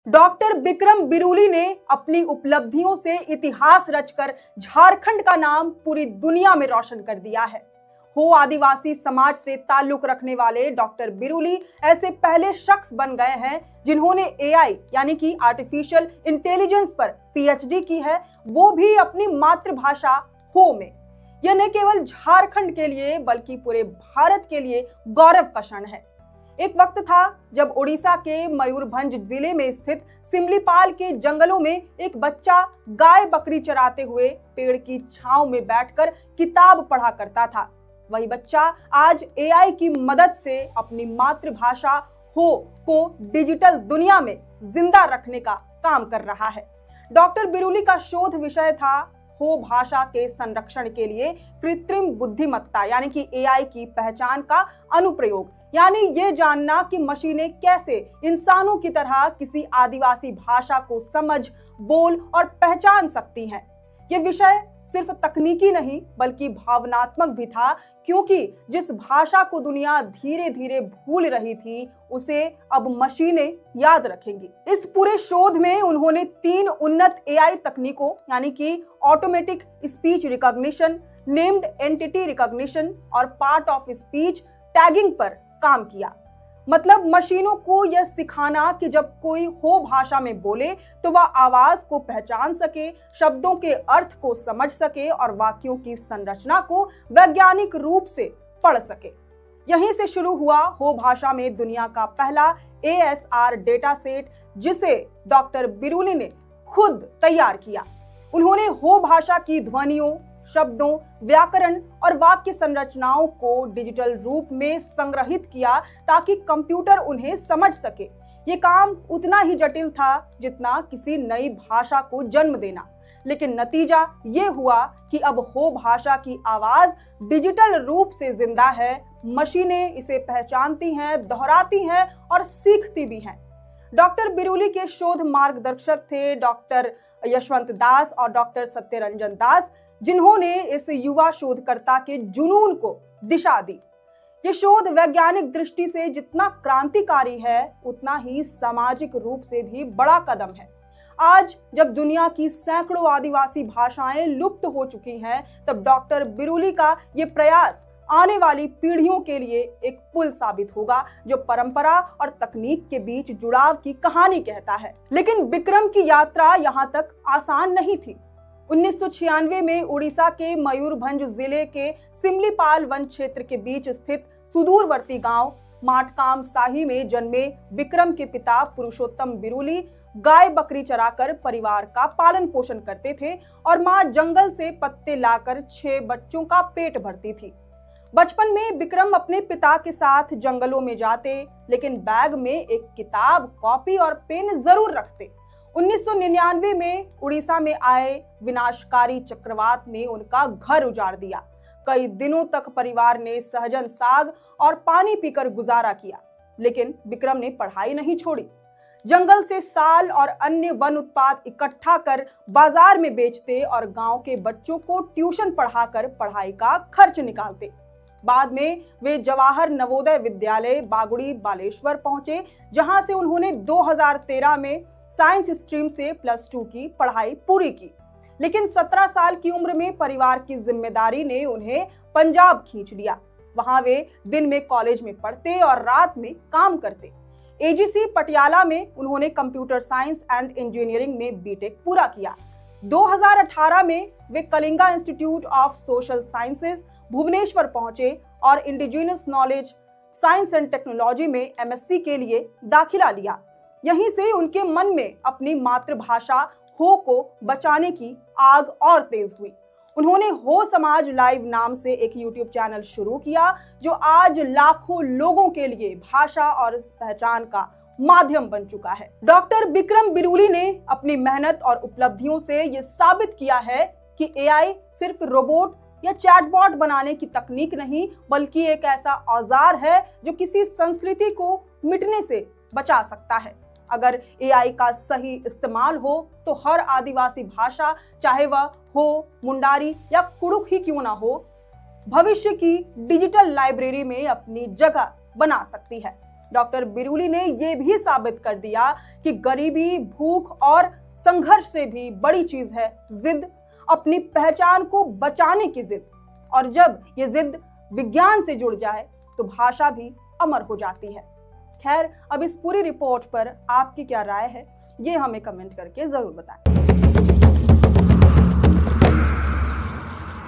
Doctor Bikram बिरूली ने अपनी उपलब्धियों से इतिहास रचकर झारखंड का नाम पूरी दुनिया में रोशन कर दिया है। आदिवासी समाज से ताल्लुक रखने वाले डॉक्टर बिरूली ऐसे पहले शख्स बन गए हैं जिन्होंने एआई यानी कि आर्टिफिशियल इंटेलिजेंस पर पीएचडी की है, वो भी अपनी मातृभाषा हो में। यह न केवल झारखंड के लिए बल्कि पूरे भारत के लिए गौरव का क्षण है। एक वक्त था जब ओडिशा के मयूरभंज जिले में स्थित सिमलीपाल के जंगलों में एक बच्चा गाय बकरी चराते हुए पेड़ की छांव में बैठकर किताब पढ़ा करता था। वही बच्चा आज एआई की मदद से अपनी मातृभाषा हो को डिजिटल दुनिया में जिंदा रखने का काम कर रहा है। डॉक्टर बिरूली का शोध विषय था हो भाषा के संरक्षण के लिए कृत्रिम बुद्धिमत्ता यानी कि एआई की पहचान का अनुप्रयोग, यानी ये जानना कि मशीनें कैसे इंसानों की तरह किसी आदिवासी भाषा को समझ, बोल और पहचान सकती हैं। ये विषय सिर्फ तकनीकी नहीं बल्कि भावनात्मक भी था, क्योंकि जिस भाषा को दुनिया धीरे धीरे भूल रही थी उसे अब मशीनें याद रखेंगी। इस पूरे शोध में उन्होंने 3 उन्नत एआई तकनीकों यानी कि automatic speech recognition, named entity recognition और पार्ट ऑफ स्पीच टैगिंग पर काम किया। मतलब मशीनों को यह सिखाना कि जब कोई हो भाषा में बोले तो वह आवाज को पहचान सके, शब्दों के अर्थ को समझ सके और वाक्यों की संरचना को वैज्ञानिक रूप से पढ़ सके। यहीं से शुरू हुआ हो भाषा में दुनिया का पहला ASR डेटा सेट, जिसे डॉक्टर बिरूली ने खुद तैयार किया। उन्होंने हो भाषा की ध्वनियों, शब्दों, व्याकरण और वाक्य संरचनाओं को डिजिटल रूप में संग्रहित किया ताकि कंप्यूटर उन्हें समझ सके। ये काम उतना ही जटिल था जितना किसी नई भाषा को जन्म देना, लेकिन नतीजा ये हुआ कि अब हो भाषा की आवाज डिजिटल रूप से जिंदा है। मशीनें इसे पहचानती हैं, दोहराती हैं और सीखती भी हैं। डॉक्टर बिरूली के शोध मार्गदर्शक थे डॉक्टर यशवंत दास और डॉक्टर सत्यरंजन दास, जिन्होंने इस युवा शोधकर्ता के जुनून को दिशा दी। ये शोध वैज्ञानिक दृष्टि से जितना क्रांतिकारी है उतना ही सामाजिक रूप से भी बड़ा कदम है। आज जब दुनिया की सैकड़ों आदिवासी भाषाएं लुप्त हो चुकी हैं, तब डॉक्टर बिरूली का ये प्रयास आने वाली पीढ़ियों के लिए एक पुल साबित होगा जो परंपरा और तकनीक के बीच जुड़ाव की कहानी कहता है। लेकिन बिक्रम की यात्रा यहाँ तक आसान नहीं थी। 1996 में उड़ीसा के मयूरभंज जिले के सिमलीपाल वन क्षेत्र के बीच स्थित सुदूरवर्ती गांव माटकाम साही में जन्मे बिक्रम के पिता पुरुषोत्तम बिरूली गाय बकरी चराकर परिवार का पालन पोषण करते थे और मां जंगल से पत्ते लाकर 6 बच्चों का पेट भरती थी। बचपन में बिक्रम अपने पिता के साथ जंगलों में जाते, लेकिन बैग में एक किताब, कॉपी और पेन जरूर रखते। 1999 में उड़ीसा में आए विनाशकारी चक्रवात ने उनका घर उजाड़ दिया। कई दिनों तक परिवार ने सहजन साग और पानी पीकर गुजारा किया, लेकिन बिक्रम ने पढ़ाई नहीं छोड़ी। जंगल से साल और अन्य वन उत्पाद इकट्ठा कर बाजार में बेचते और गांव के बच्चों को ट्यूशन पढ़ाकर पढ़ाई का खर्च निकालते। बाद में वे जवाहर नवोदय विद्यालय बागुड़ी बालेश्वर पहुंचे, जहां से उन्होंने 2013 में साइंस स्ट्रीम से +2 की पढ़ाई पूरी की। लेकिन 17 साल की उम्र में परिवार की जिम्मेदारी ने उन्हें पंजाब खींच लिया। वहां वे दिन में कॉलेज में पढ़ते और रात में काम करते। AGC पटियाला में उन्होंने कंप्यूटर साइंस एंड इंजीनियरिंग में बीटेक पूरा किया। 2018 में वे Kalinga institute of social sciences Bhubaneswar पहुंचे और indigenous knowledge science and technology में MSc के लिए दाखिला लिया। यहीं से उनके मन में अपनी मातृभाषा हो को बचाने की आग और तेज हुई। उन्होंने हो समाज लाइव नाम से एक YouTube चैनल शुरू किया, जो आज लाखों लोगों के लिए भाषा और पहचान का माध्यम बन चुका है। डॉक्टर बिक्रम बिरूली ने अपनी मेहनत और उपलब्धियों से ये साबित किया है कि एआई सिर्फ रोबोट या चैटबॉट बनाने की तकनीक नहीं, बल्कि एक ऐसा औजार है जो किसी संस्कृति को मिटने से बचा सकता है। अगर एआई का सही इस्तेमाल हो तो हर आदिवासी भाषा, चाहे वह हो, मुंडारी या कुड़ुक ही क्यों ना हो, भविष्य की डिजिटल लाइब्रेरी में अपनी जगह बना सकती है। डॉक्टर बिरुली ने यह भी साबित कर दिया कि गरीबी, भूख और संघर्ष से भी बड़ी चीज है जिद, अपनी पहचान को बचाने की जिद। और जब ये जिद विज्ञान से जुड़ जाए तो भाषा भी अमर हो जाती है। खैर, अब इस पूरी रिपोर्ट पर आपकी क्या राय है, ये हमें कमेंट करके जरूर बताएं।